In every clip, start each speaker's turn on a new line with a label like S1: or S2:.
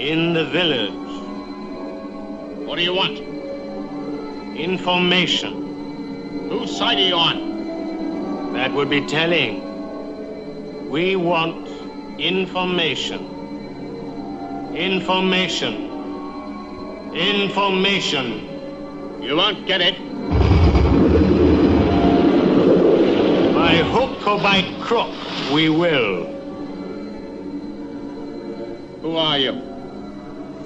S1: in the village.
S2: What do you want?
S1: Information.
S2: Whose side are you on?
S1: That would be telling. We want information. Information. Information.
S2: You won't get it.
S1: By hook or by crook, we will.
S2: Who are you?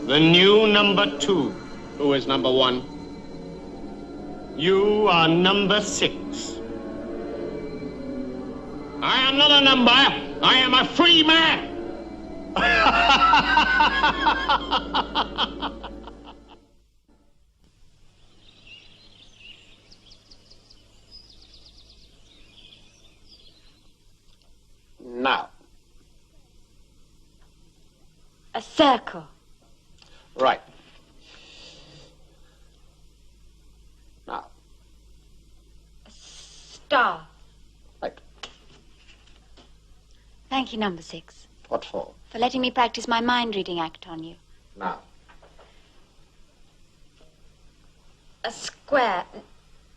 S1: The new number 2.
S2: Who is number 1?
S1: You are number 6.
S2: I am not a number. I am a free man.
S3: Now.
S4: A circle.
S3: Right. Now.
S4: A star.
S3: Right.
S4: Thank you, number 6.
S3: What for?
S4: For letting me practice my mind-reading act on you.
S3: Now.
S4: A square.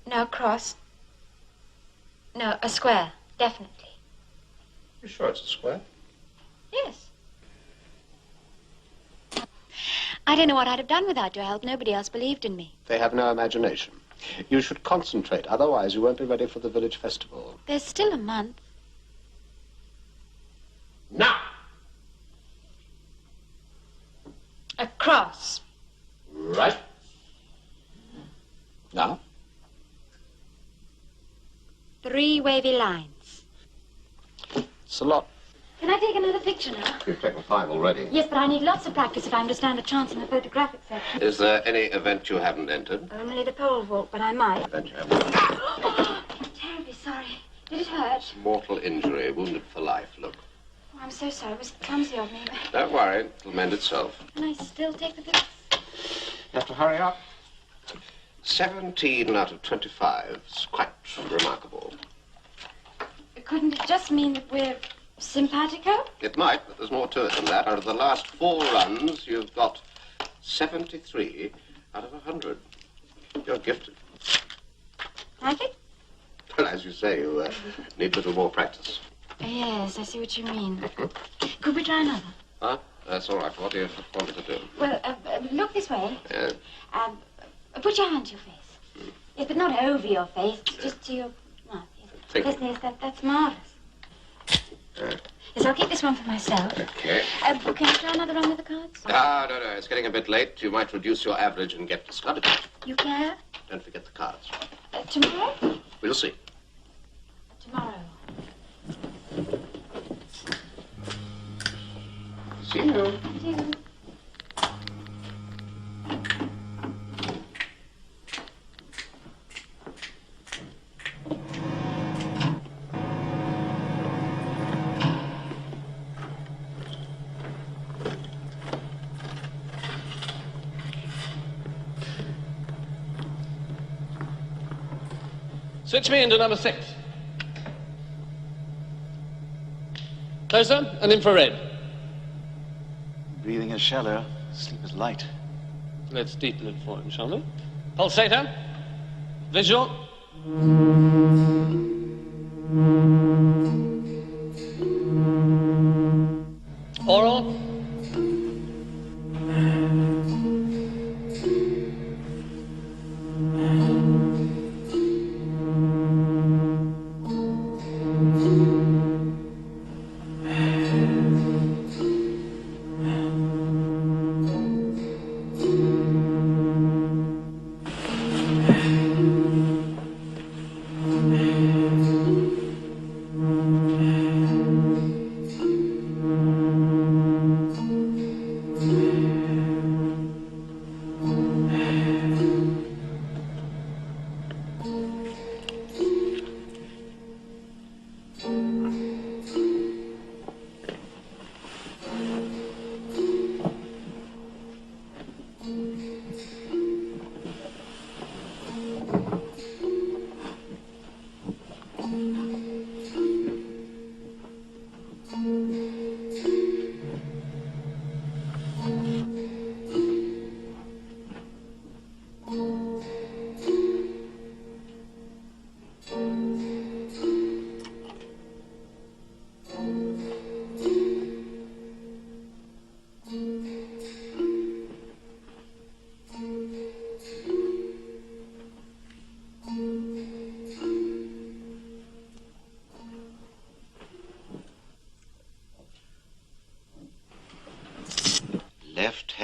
S4: No, a cross. No, a square. Definitely.
S3: You sure it's a square?
S4: Yes. I don't know what I'd have done without your help. Nobody else believed in me.
S3: They have no imagination. You should concentrate, otherwise you won't be ready for the village festival.
S4: There's still a month.
S3: Now!
S4: A cross.
S3: Right. Now?
S4: 3 wavy lines.
S3: It's a lot.
S4: Can I take another picture now?
S3: You've taken 5 already.
S4: Yes, but I need lots of practice if I'm to stand a chance in the photographic section.
S3: Is there any event you haven't entered?
S4: Only the pole vault, but I might.
S3: Event you haven't entered?
S4: I'm terribly sorry. Did it hurt?
S3: Mortal injury, wounded for life, look.
S4: Oh, I'm so sorry. It was clumsy of me.
S3: Don't worry, it'll mend itself.
S4: Can I still take the picture?
S3: You have to hurry up. 17 out of 25. It's quite remarkable.
S4: Couldn't it just mean that we're simpatico?
S3: It might, but there's more to it than that. Out of the last 4 runs, you've got 73 out of 100. You're gifted.
S4: Thank you.
S3: Well, as you say, you need a little more practice.
S4: Yes, I see what you mean. Could we try another?
S3: Huh? That's all right. What do you want me to do?
S4: Well, look this way.
S3: Yes.
S4: Put your hand to your face. Yes, but not over your face, just to your mouth. Yes, yes, that's marvellous. Yes, I'll keep this one for myself.
S3: Okay.
S4: Can I try another run with the cards?
S3: Ah, no, it's getting a bit late. You might reduce your average and get discarded.
S4: You care?
S3: Don't forget the cards.
S4: Tomorrow?
S3: We'll see.
S4: Tomorrow.
S3: See you.
S4: See you.
S5: Switch me into number 6. Closer and infrared.
S6: Breathing is shallow, sleep is light.
S5: Let's deepen it for him, shall we? Pulsator. Visual. Oral.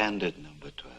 S6: candid, number 12.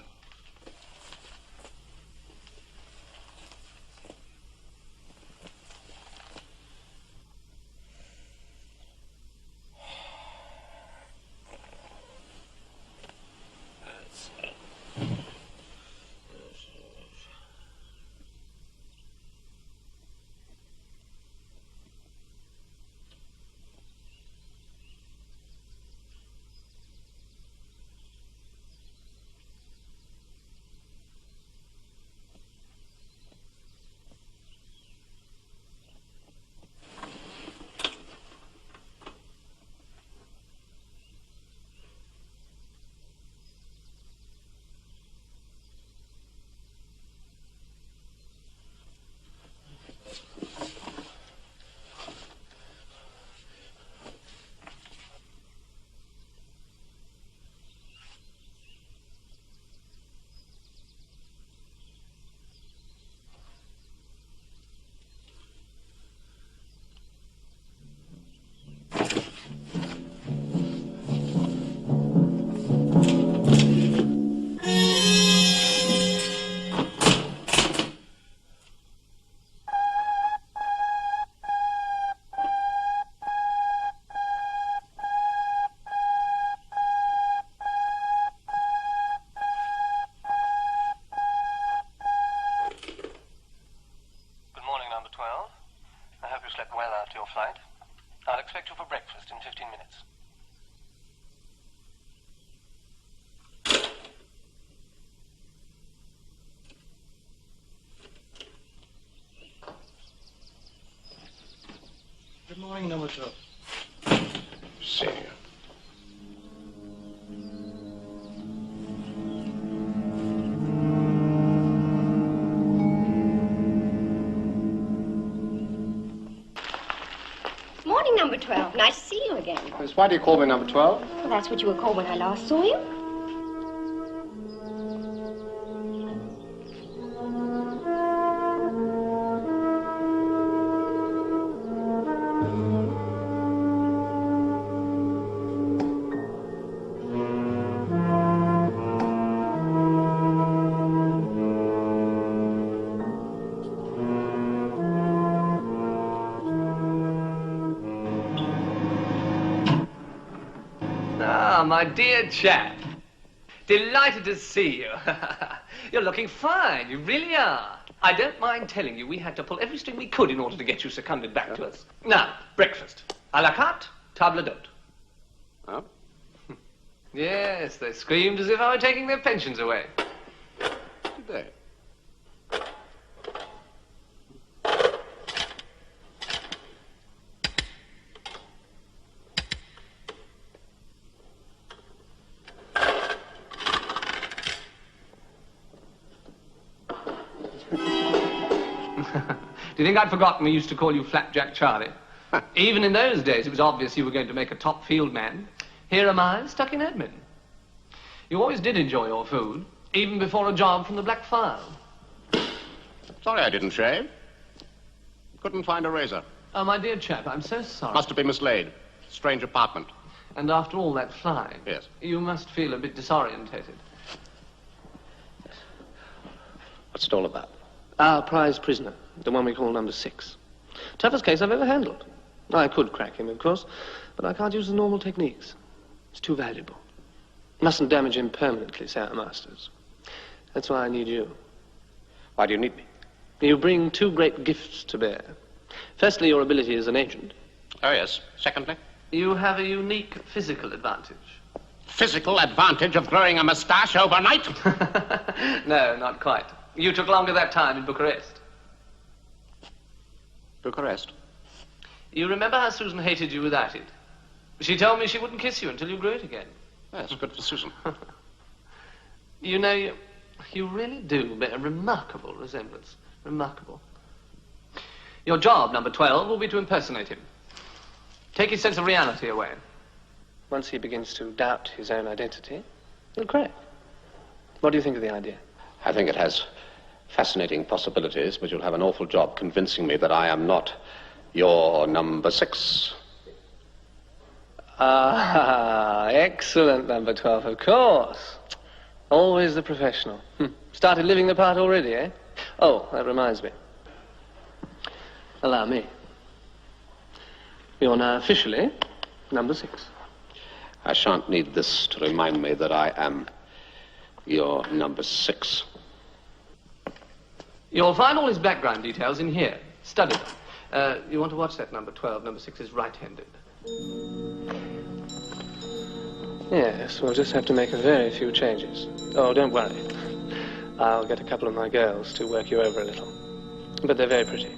S5: I'll expect you for breakfast in 15 minutes.
S6: Good morning, number 12.
S3: See you.
S7: Morning, number 12. Nice to see you again.
S8: Miss, why do you call me number 12?
S7: Well, that's what you were called when I last saw you.
S5: My dear chap, delighted to see you. You're looking fine, you really are. I don't mind telling you we had to pull every string we could in order to get you seconded back to us. Now, breakfast. A la carte, table d'hôte.
S3: Oh?
S5: Yes, they screamed as if I were taking their pensions away.
S3: Did they?
S5: Do you think I'd forgotten we used to call you Flapjack Charlie? Even in those days, it was obvious you were going to make a top field man. Here am I, stuck in admin. You always did enjoy your food, even before a job from the Black File.
S3: Sorry I didn't shave. Couldn't find a razor.
S5: Oh, my dear chap, I'm so sorry.
S3: Must have been mislaid. Strange apartment.
S5: And after all that flying,
S3: Yes.
S5: You must feel a bit disorientated.
S9: What's it all about? Our prize prisoner, the one we call number 6. Toughest case I've ever handled. I could crack him, of course, but I can't use the normal techniques. It's too valuable. Mustn't damage him permanently, say our masters. That's why I need you.
S3: Why do you need me?
S9: You bring 2 great gifts to bear. Firstly, your ability as an agent.
S3: Oh, yes. Secondly?
S5: You have a unique physical advantage.
S3: Physical advantage of growing a moustache overnight?
S5: No, not quite. You took longer that time in Bucharest.
S3: Bucharest?
S5: You remember how Susan hated you without it? She told me she wouldn't kiss you until you grew it again.
S3: Yes, good for Susan.
S5: You know, you really do bear a remarkable resemblance. Remarkable. Your job, number 12, will be to impersonate him. Take his sense of reality away.
S9: Once he begins to doubt his own identity, he'll crack. What do you think of the idea?
S3: I think it has fascinating possibilities, but you'll have an awful job convincing me that I am not your number 6.
S9: Ah, excellent, number 12, of course. Always the professional. Started living the part already, eh? Oh, that reminds me. Allow me. You're now officially number 6.
S3: I shan't need this to remind me that I am your number 6.
S5: You'll find all his background details in here. Study them. You want to watch that number 12? Number 6 is right-handed.
S9: Yes, we'll just have to make a very few changes. Oh, don't worry. I'll get a couple of my girls to work you over a little. But they're very pretty.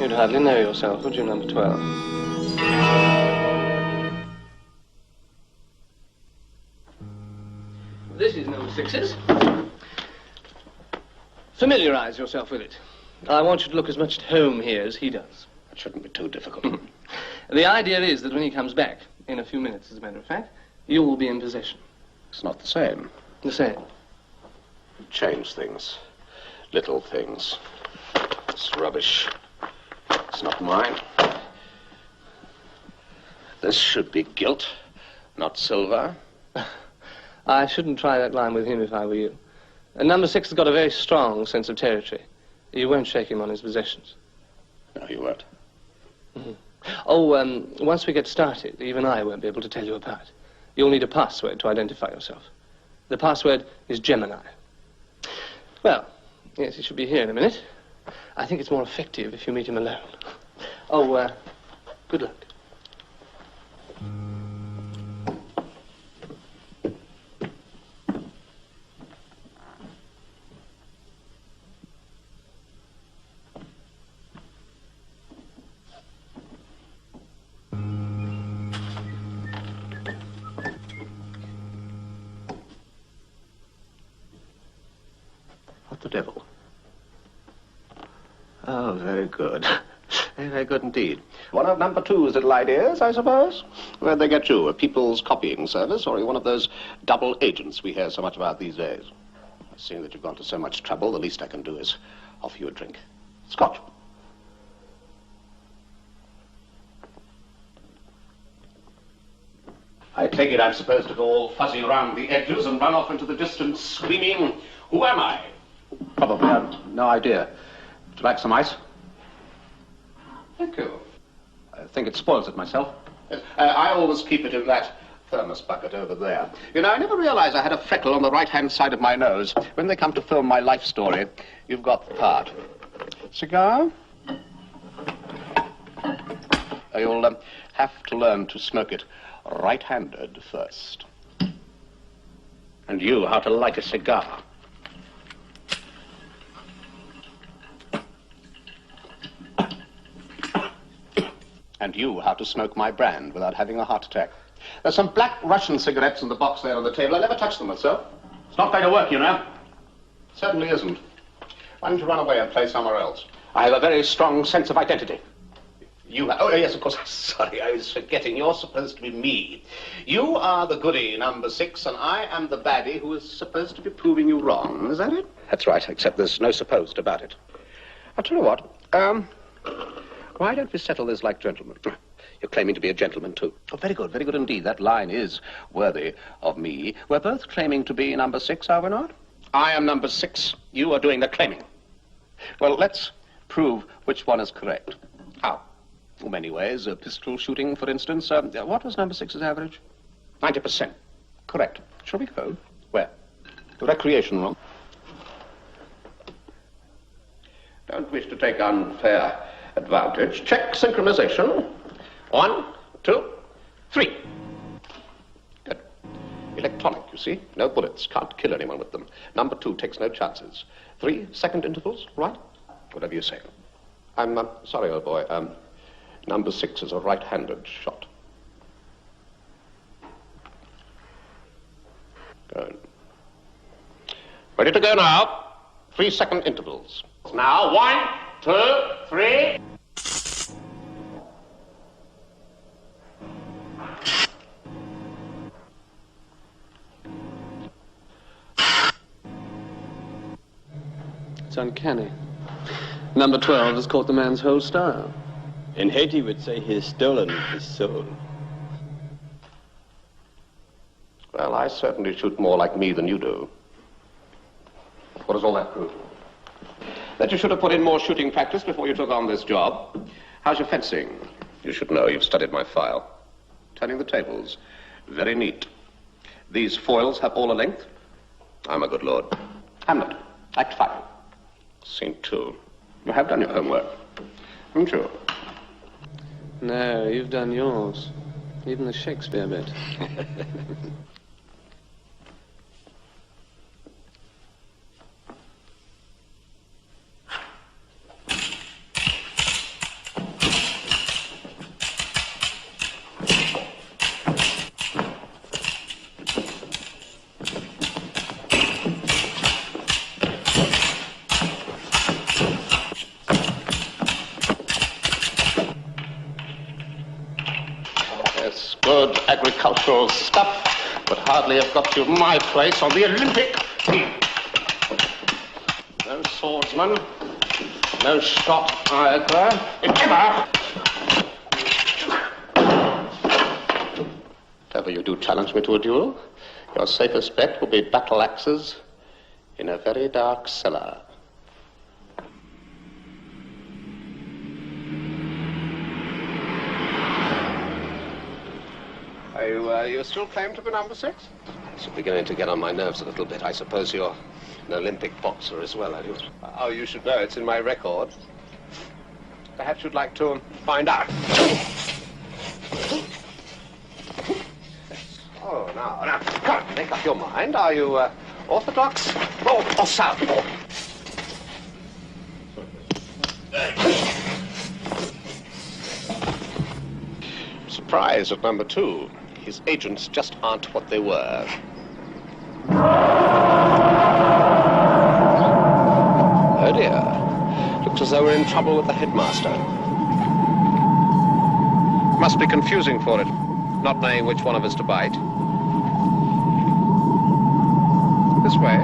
S9: You'd hardly know yourself, would you, number 12? This is number 6's. Familiarize yourself with it. I want you to look as much at home here as he does.
S3: That shouldn't be too difficult.
S9: The idea is that when he comes back, in a few minutes, as a matter of fact, you will be in possession.
S3: It's not the same.
S9: The same.
S3: Change things. Little things. It's rubbish. It's not mine. This should be gilt, not silver.
S9: I shouldn't try that line with him if I were you. Number 6 has got a very strong sense of territory. You won't shake him on his possessions.
S3: No, you won't.
S9: Mm-hmm. Oh, once we get started, even I won't be able to tell you apart. You'll need a password to identify yourself. The password is Gemini. Well, yes, he should be here in a minute. I think it's more effective if you meet him alone. Oh, good luck.
S3: What the devil? Oh, very good. Very good indeed. One of number 2's little ideas, I suppose? Where'd they get you? A people's copying service, or are you one of those double agents we hear so much about these days? Seeing that you've gone to so much trouble, the least I can do is offer you a drink. Scotch. I take it I'm supposed to go all fuzzy around the edges and run off into the distance screaming, "Who am I?" Probably. I've no idea. Would you like some ice? Thank you. I think it spoils it myself. Yes, I always keep it in that thermos bucket over there. You know, I never realized I had a freckle on the right-hand side of my nose. When they come to film my life story, you've got the part. Cigar? You'll have to learn to smoke it right-handed first. And you, how to light a cigar. And you, how to smoke my brand without having a heart attack. There's some black Russian cigarettes in the box there on the table. I never touched them myself. It's not going to work, you know. Certainly isn't. Why don't you run away and play somewhere else? I have a very strong sense of identity. Oh, yes, of course. Sorry, I was forgetting. You're supposed to be me. You are the goody, number 6, and I am the baddie who is supposed to be proving you wrong. Is that it? That's right, except there's no supposed about it. I'll tell you what. Why don't we settle this like gentlemen? You're claiming to be a gentleman, too. Oh, very good indeed. That line is worthy of me. We're both claiming to be number 6, are we not? I am number 6. You are doing the claiming. Well, let's prove which one is correct. How? In many ways. Pistol shooting, for instance. What was number 6's average? 90%. Correct. Shall we go? Where? The recreation room. Don't wish to take unfair advantage. Check synchronization. 1, 2, 3. Good. Electronic, you see. No bullets. Can't kill anyone with them. Number 2 takes no chances. 3-second intervals, right? Whatever you say. I'm sorry, old boy. Number 6 is a right-handed shot. Good. Ready to go now. 3-second intervals. Now, 1, 2, 3.
S9: It's uncanny. Number 12 has caught the man's whole style.
S10: In Haiti would say he has stolen his soul.
S3: Well, I certainly shoot more like me than you do. What does all that prove? That you should have put in more shooting practice before you took on this job. How's your fencing? You should know you've studied my file. Turning the tables. Very neat. These foils have all a length. I'm a good lord. Hamlet, Act 5. Scene 2. You have done your homework, haven't you?
S9: No, you've done yours. Even the Shakespeare bit.
S3: Good agricultural stuff, but hardly have got you my place on the Olympic team. No swordsman, no shot either, ever. If ever you do challenge me to a duel, your safest bet will be battle axes in a very dark cellar. You still claim to be number 6? It's beginning to get on my nerves a little bit. I suppose you're an Olympic boxer as well, are you? Oh, you should know. It's in my record. Perhaps you'd like to find out. Oh, now, come on, make up your mind. Are you orthodox or southpaw? Surprise at number 2. His agents just aren't what they were. Oh dear. Looks as though we're in trouble with the headmaster. Must be confusing for it, not knowing which one of us to bite. This way.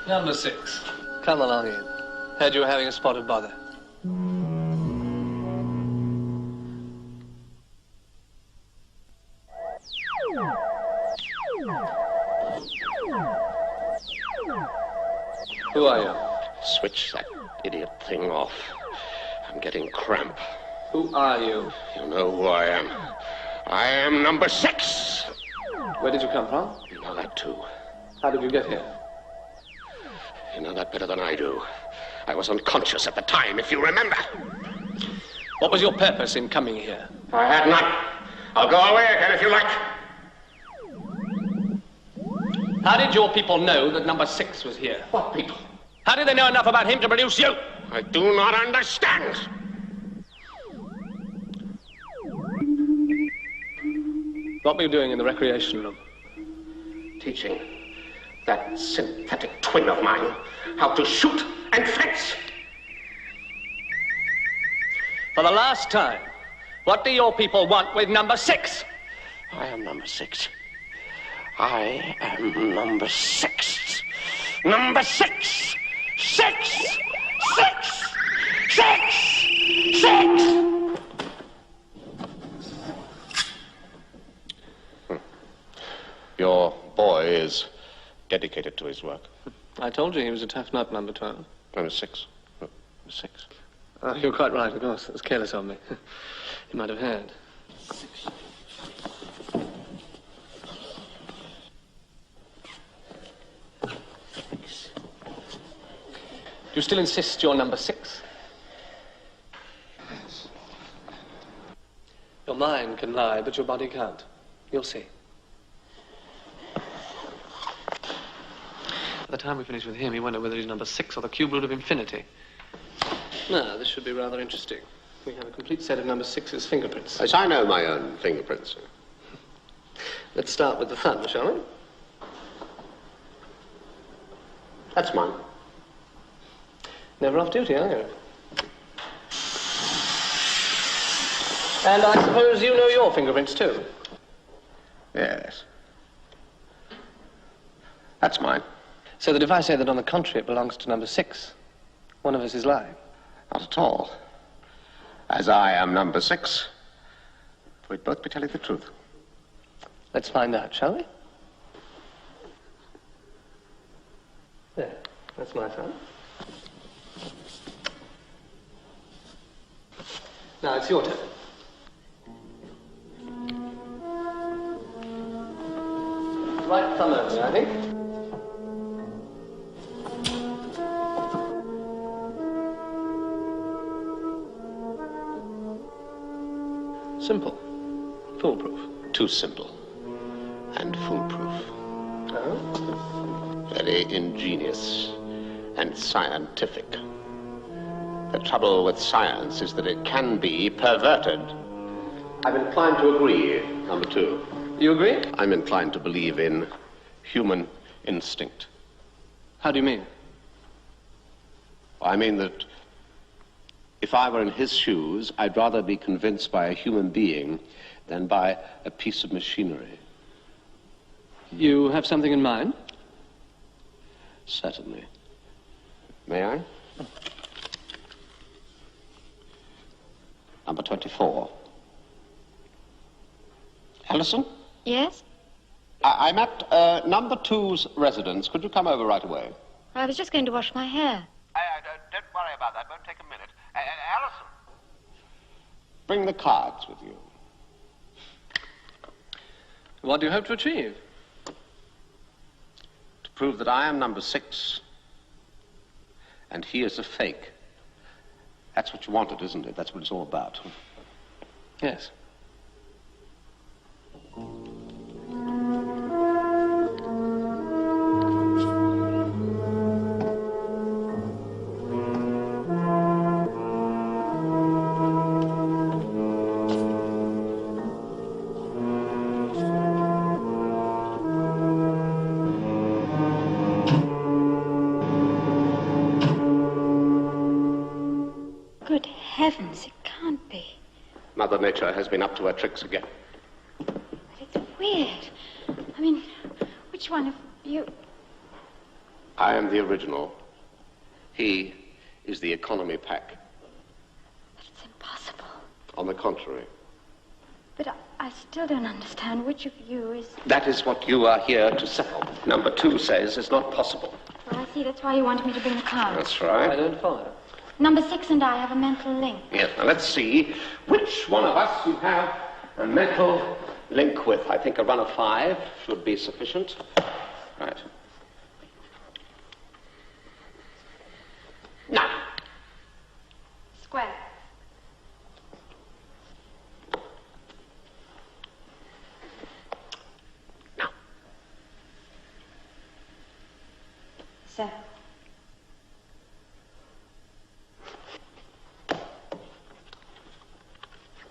S9: Number 6. Come along in. Heard you were having a spot of bother. Who are you?
S3: Switch that idiot thing off. I'm getting cramp.
S9: Who are you?
S3: You know who I am. I am number 6.
S9: Where did you come from?
S3: You know that too.
S9: How did you get here?
S3: You know that better than I do. I was unconscious at the time, if you remember.
S9: What was your purpose in coming here?
S3: I had none. I'll go away again if you like.
S9: How did your people know that number 6 was here?
S3: What people?
S9: How did they know enough about him to produce you?
S3: I do not understand.
S9: What were you doing in the recreation room?
S3: Teaching that synthetic twin of mine how to shoot and fence.
S9: For the last time, what do your people want with number 6?
S3: I am number 6. I am number 6. Number 6! 6! 6! 6! 6! Your boy is dedicated to his work.
S9: I told you he was a tough nut, number 12.
S3: Number 6. Number 6.
S9: You're quite right, of course. It was careless of me. You might have heard.
S3: 6.
S9: Do you still insist you're number 6? Your mind can lie, but your body can't. You'll see. By the time we finish with him, he won't know whether he's number 6 or the cube root of infinity. Now, this should be rather interesting. We have a complete set of number 6's fingerprints.
S3: Yes, I know my own fingerprints.
S9: Let's start with the thumb, shall we?
S3: That's mine.
S9: Never off duty, are you? And I suppose you know your fingerprints, too?
S3: Yes. That's mine.
S9: So that if I say that on the contrary it belongs to number 6, one of us is lying?
S3: Not at all. As I am number 6, we'd both be telling the truth.
S9: Let's find out, shall we? There, that's my son. Now it's your turn. Right thumb only, I think. Simple. Foolproof.
S3: Too simple. And foolproof.
S9: Oh?
S3: Very ingenious and scientific. The trouble with science is that it can be perverted. I'm inclined to agree, number 2.
S9: You agree?
S3: I'm inclined to believe in human instinct.
S9: How do you mean?
S3: I mean that if I were in his shoes, I'd rather be convinced by a human being than by a piece of machinery.
S9: You have something in mind?
S3: Certainly. May I? Number 24. Alison?
S4: Yes?
S3: I'm at number 2's residence. Could you come over right away?
S4: I was just going to wash my hair.
S3: Don't worry about that. It won't take a minute. Alison? Bring the cards with you.
S9: What do you hope to achieve?
S3: To prove that I am number 6 and he is a fake. That's what you wanted, isn't it? That's what it's all about.
S9: Yes.
S4: Good heavens, it can't be.
S3: Mother Nature has been up to her tricks again.
S4: But it's weird. I mean, which one of you...
S3: I am the original. He is the economy pack.
S4: But it's impossible.
S3: On the contrary.
S4: But I still don't understand which of you is...
S3: That is what you are here to settle. Number 2 says it's not possible.
S4: Oh, I see. That's why you wanted me to bring the cards.
S3: That's right.
S9: I don't follow.
S4: Number 6 and I have a mental link.
S3: Yes, now let's see which one of us you have a mental link with. I think a run of 5 should be sufficient. Right. Now.
S4: Square.
S3: Now.
S4: So.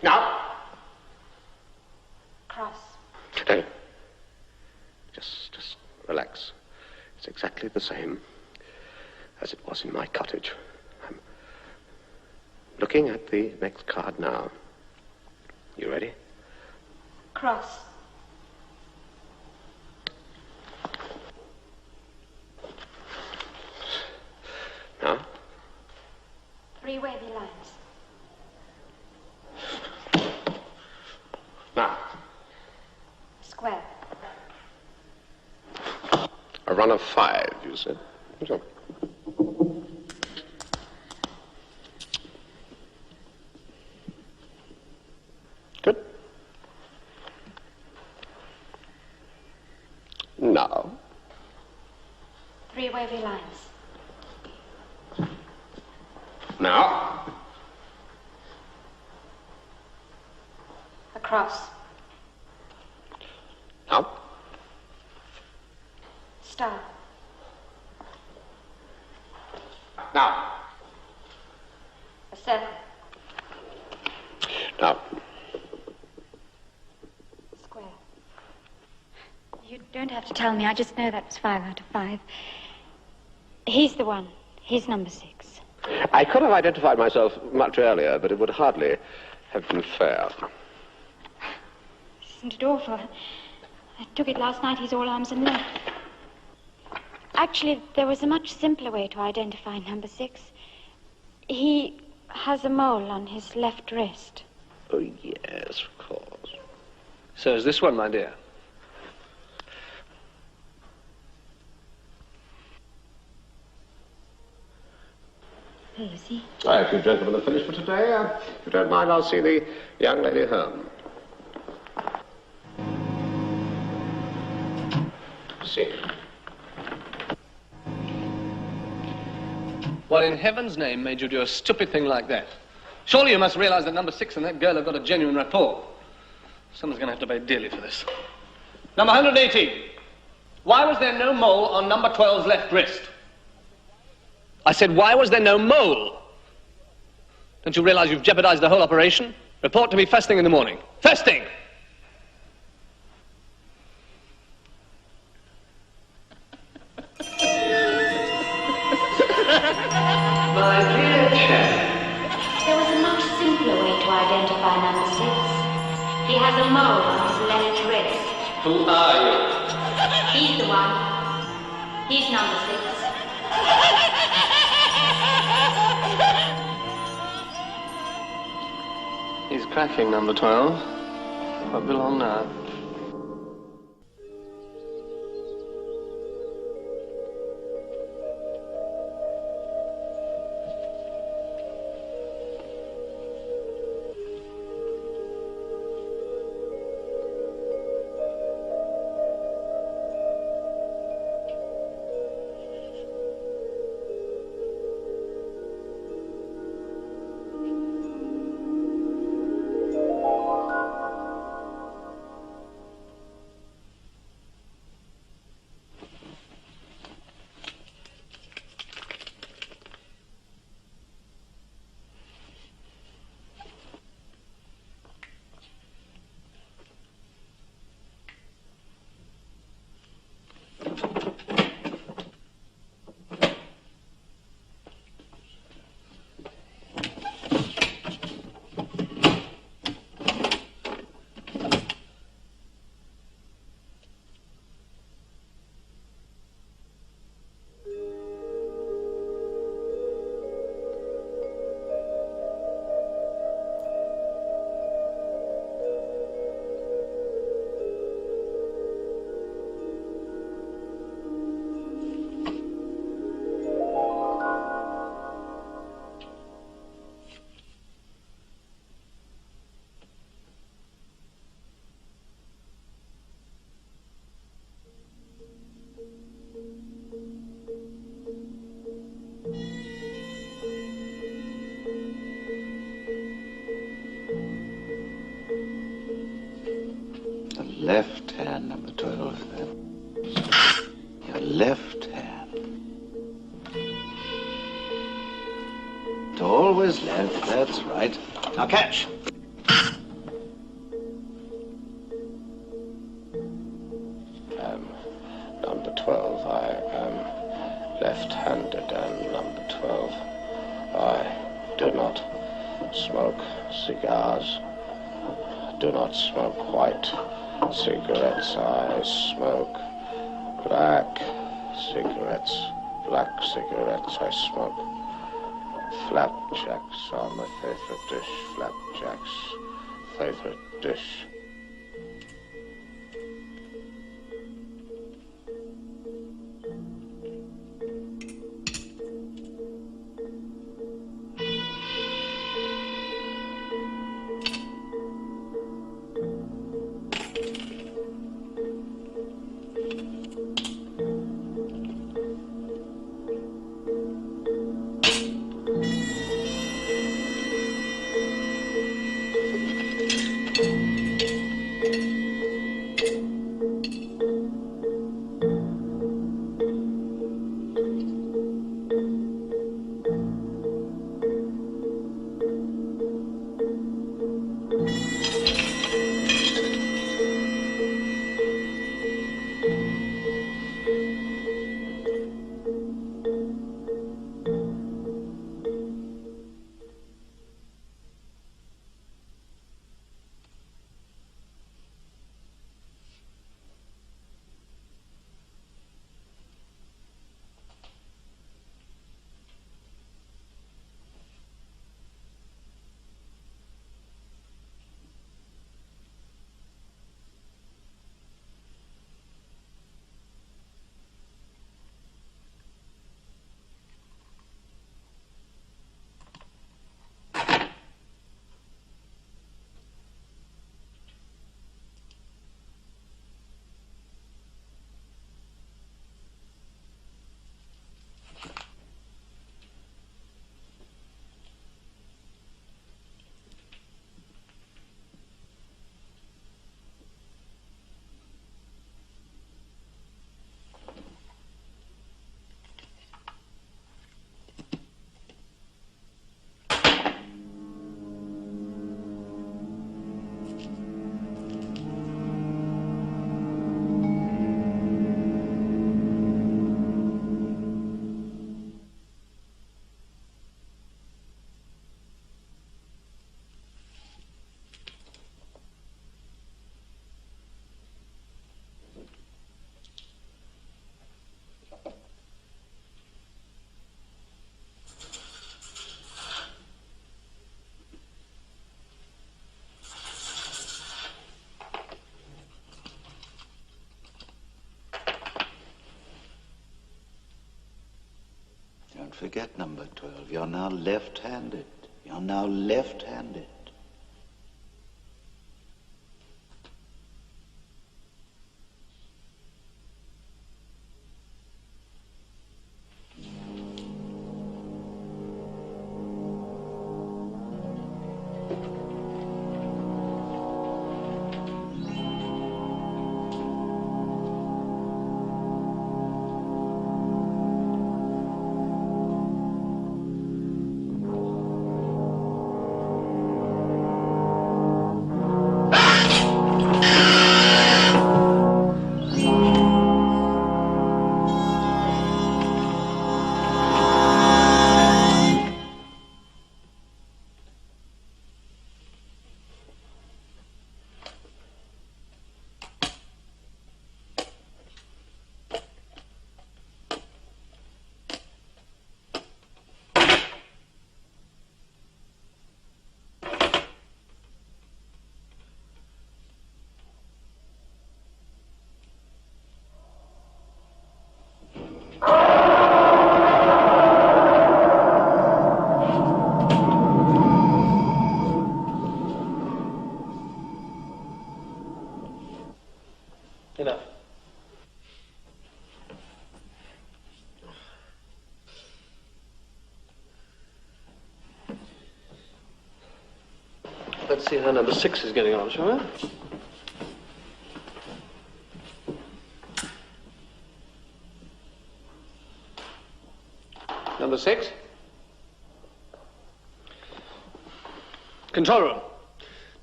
S3: Now.
S4: Cross.
S3: Hey. Just relax. It's exactly the same as it was in my cottage. I'm looking at the next card now. You ready?
S4: Cross.
S3: Now?
S4: 3 wavy lines.
S3: Now.
S4: Square.
S3: A run of 5, you said. So. Good. Now.
S4: 3 wavy lines.
S3: Now.
S4: Across.
S3: Now.
S4: Star.
S3: Now.
S4: A circle.
S3: Now.
S4: Square. You don't have to tell me. I just know that was 5 out of 5. He's the one. He's number 6.
S3: I could have identified myself much earlier, but it would hardly have been fair.
S4: Isn't it awful? I took it last night. He's all arms and legs. Actually, there was a much simpler way to identify number 6. He has a mole on his left wrist.
S3: Oh, yes, of course.
S9: So is this one, my dear.
S4: Who is he?
S3: If you gentlemen are finished for today, if you don't mind, I'll see the young lady home. See.
S9: What in heaven's name made you do a stupid thing like that? Surely you must realize that number 6 and that girl have got a genuine rapport. Someone's going to have to pay dearly for this. Number 118. Why was there no mole on number 12's left wrist? I said, why was there no mole? Don't you realize you've jeopardized the whole operation? Report to me first thing in the morning. First thing!
S5: My dear chap.
S4: There was a much simpler way to identify number 6. He has a mole on his left wrist.
S9: Who are you?
S4: He's the one. He's number 6.
S9: He's cracking, number 12. Won't be long now.
S1: Left hand, number 12. Your left hand. It's always left, that's right. Now catch.
S3: Number 12, I am left-handed, and number 12, I do not smoke cigars, do not smoke white cigarettes. I smoke black cigarettes. Black cigarettes. I smoke flapjacks are my favorite dish. Flapjacks, favorite dish.
S11: forget number 12. You're now left-handed. You're now left-handed.
S9: Enough. Let's see how number 6 is getting on, shall we? Number 6? Control room.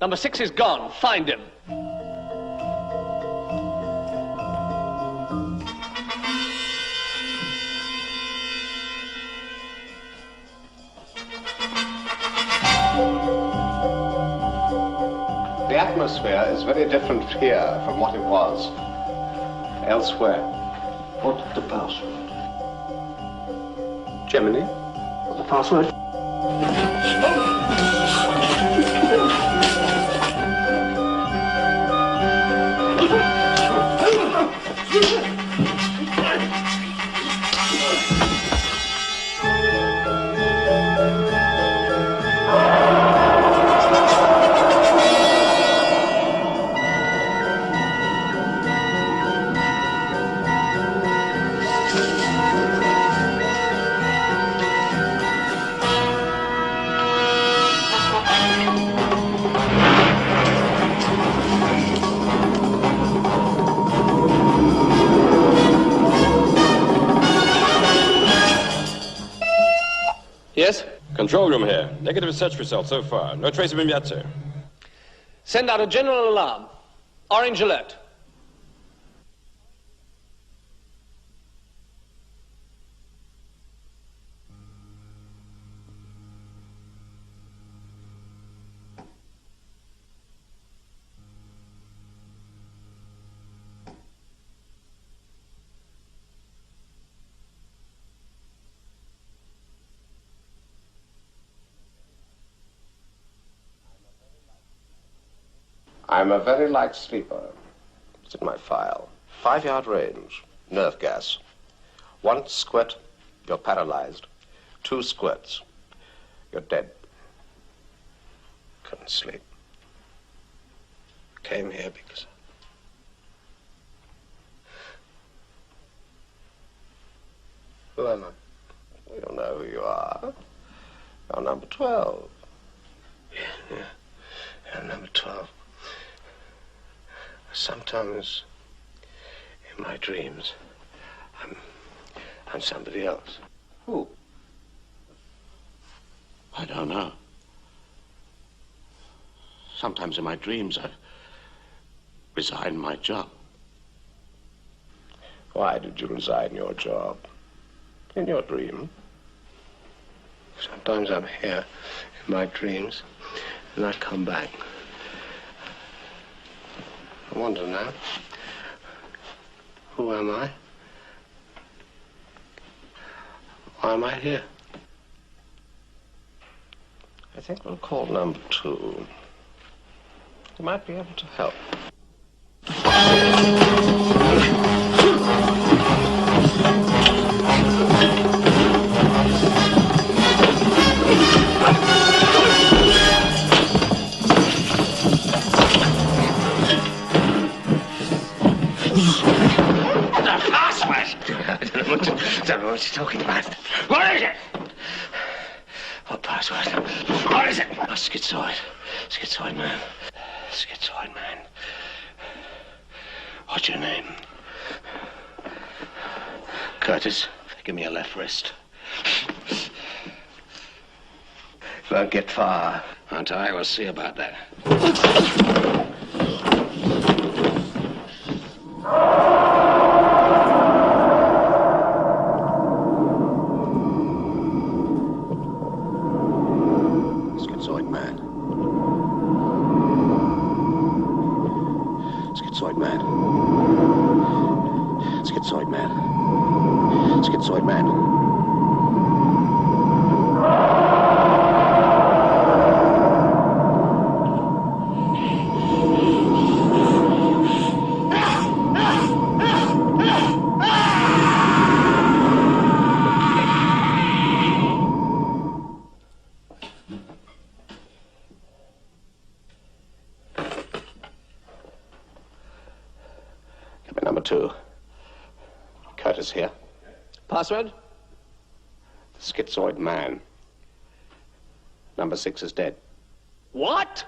S9: Number 6 is gone. Find him.
S3: The atmosphere is very different here from what it was elsewhere.
S11: What's the password?
S3: Gemini?
S9: What's the password? Yes?
S10: Control room here. Negative search results so far. No trace of him yet, sir.
S9: Send out a general alarm. Orange alert.
S3: I'm a very light sleeper. It's in my file. 5-yard range. Nerve gas. 1 squirt, you're paralyzed. 2 squirts, you're dead. Couldn't sleep. Came here because... Who am I? You don't know who you are. You're number 12.
S11: Yeah, I'm number 12. Sometimes, in my dreams, I'm somebody else.
S3: Who?
S11: I don't know. Sometimes in my dreams, I resign my job.
S3: Why did you resign your job? In your dream?
S11: Sometimes I'm here in my dreams, and I come back. I wonder now, who am I? Why am I here?
S3: I think we'll call number 2. You might be able to help.
S9: talking about? What is it? What password? What is it? A schizoid. Schizoid man. Schizoid man. What's your name? Curtis, give me your left wrist. Won't get far. Won't I? We'll see about that. Schizoid man. Schizoid man. Schizoid man. Schizoid man. Number 2. Curtis here. Password?
S3: The Schizoid Man. Number 6 is dead.
S9: What?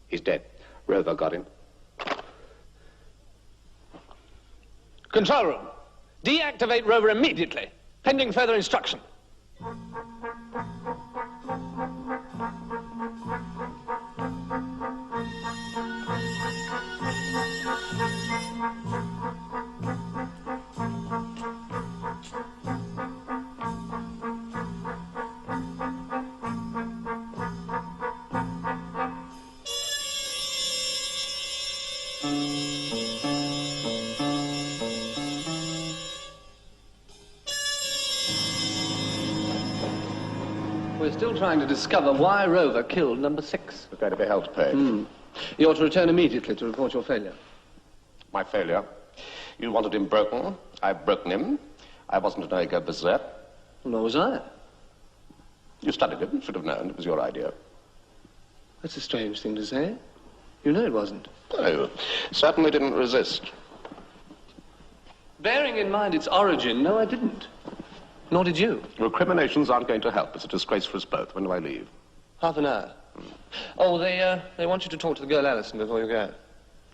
S3: He's dead. Rover got him.
S9: Control room. Deactivate Rover immediately. Pending further instruction. We're still trying to discover why Rover killed number 6.
S3: We're going to be held to pay.
S9: You're to return immediately to report your failure.
S3: My failure? You wanted him broken. I've broken him. I wasn't going to go berserk.
S9: Nor was I.
S3: You studied him. Should have known. It was your idea.
S9: That's a strange thing to say. You know it wasn't.
S3: No, certainly didn't resist.
S9: Bearing in mind its origin, no, I didn't. Nor did you.
S3: Recriminations aren't going to help. It's a disgrace for us both. When do I leave?
S9: Half an hour. Oh, they want you to talk to the girl Alison before you go.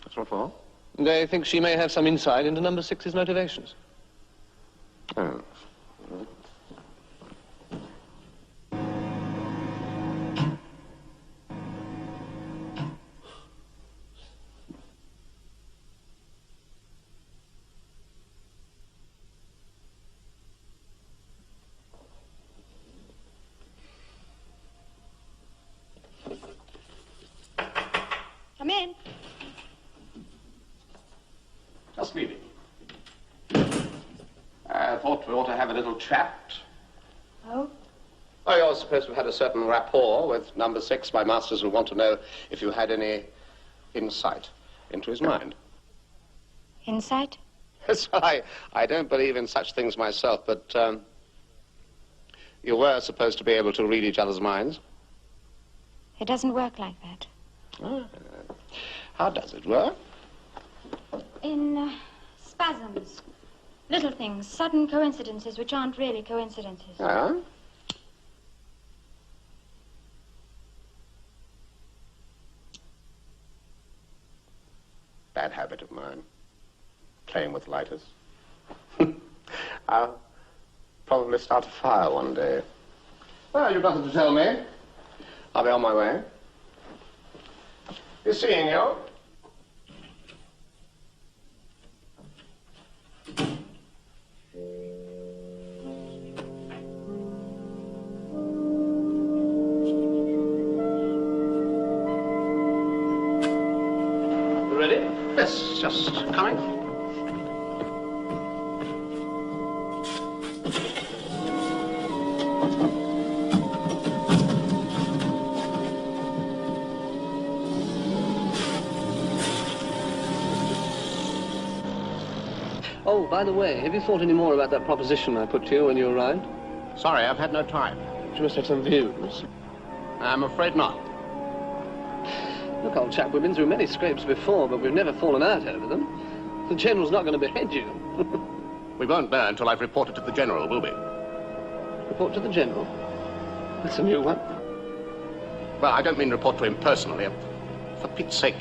S3: That's what for?
S9: They think she may have some insight into number 6's motivations.
S3: Oh.
S7: Come in.
S3: Just leaving. I thought we ought to have a little chat.
S7: Oh?
S3: Oh, you're supposed to have had a certain rapport with number 6. My masters will want to know if you had any insight into his mind.
S7: Insight?
S3: Yes, I don't believe in such things myself, but you were supposed to be able to read each other's minds.
S7: It doesn't work like that.
S3: Ah. How does it work?
S4: In spasms. Little things, sudden coincidences which aren't really coincidences.
S3: Ah? Bad habit of mine. Playing with lighters. I'll probably start a fire one day. Well, you've nothing to tell me. I'll be on my way. Be seeing you.
S9: You ready?
S3: Yes, just coming.
S9: Oh, by the way, have you thought any more about that proposition I put to you when you arrived?
S3: Sorry, I've had no time.
S9: You must have some views.
S3: I'm afraid not.
S9: Look, old chap, we've been through many scrapes before, but we've never fallen out over them. The General's not going to behead you.
S3: We won't know until I've reported to the General, will we?
S9: report to the General. That's a new one.
S3: Well, I don't mean report to him personally. For Pete's sake,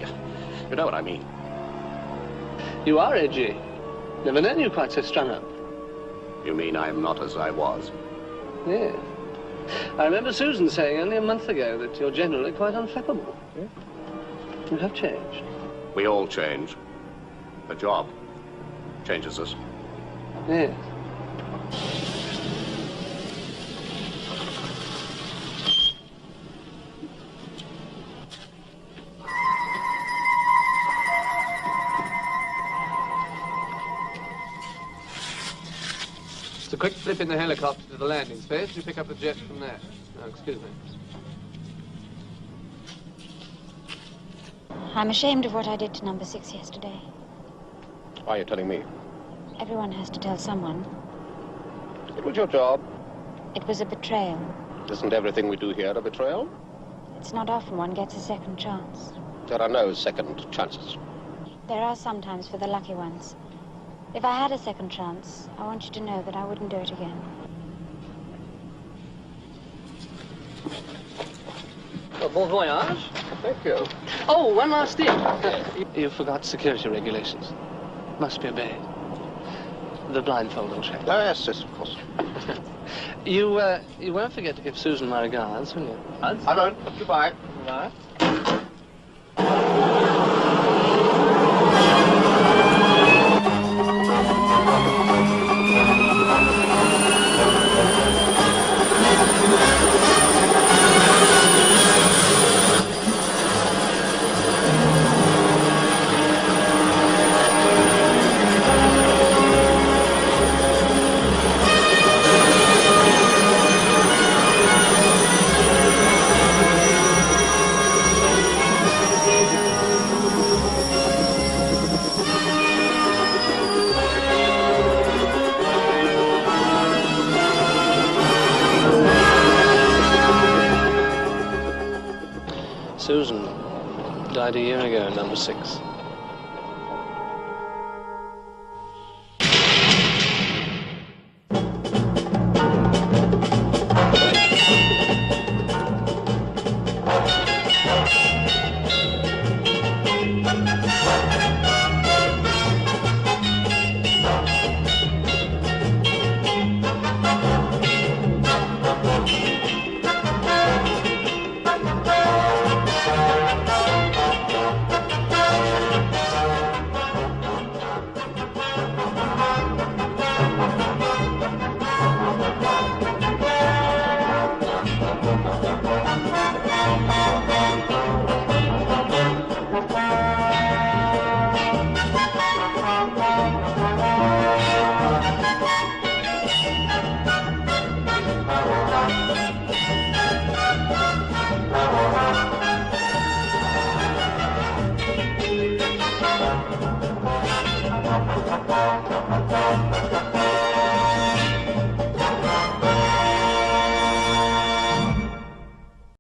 S3: you know what I mean.
S9: You are edgy. Never known you quite so strung up.
S3: You mean I'm not as I was?
S9: Yes. I remember Susan saying only a month ago that you're generally quite unflappable. Yeah? You have changed.
S3: We all change. The job changes us.
S9: Yes. It's a quick flip in the helicopter to the landing space. You pick up the jet from there. Oh, excuse me.
S7: I'm ashamed of what I did to number 6 yesterday.
S3: Why are you telling me?
S7: Everyone has to tell someone.
S3: It was your job.
S7: It was a betrayal.
S3: Isn't everything we do here a betrayal?
S7: It's not often one gets a second chance.
S3: There are no second chances.
S7: There are sometimes for the lucky ones. If I had a second chance, I want you to know that I wouldn't do it again.
S9: Well, bon voyage.
S3: Thank you.
S9: Oh, one last thing. You forgot security regulations. Must be obeyed. The blindfold will check.
S3: Oh, yes, of course.
S9: You won't forget to give Susan my regards, will you?
S3: I won't. Goodbye.
S9: Goodbye. Susan died a year ago, number 6.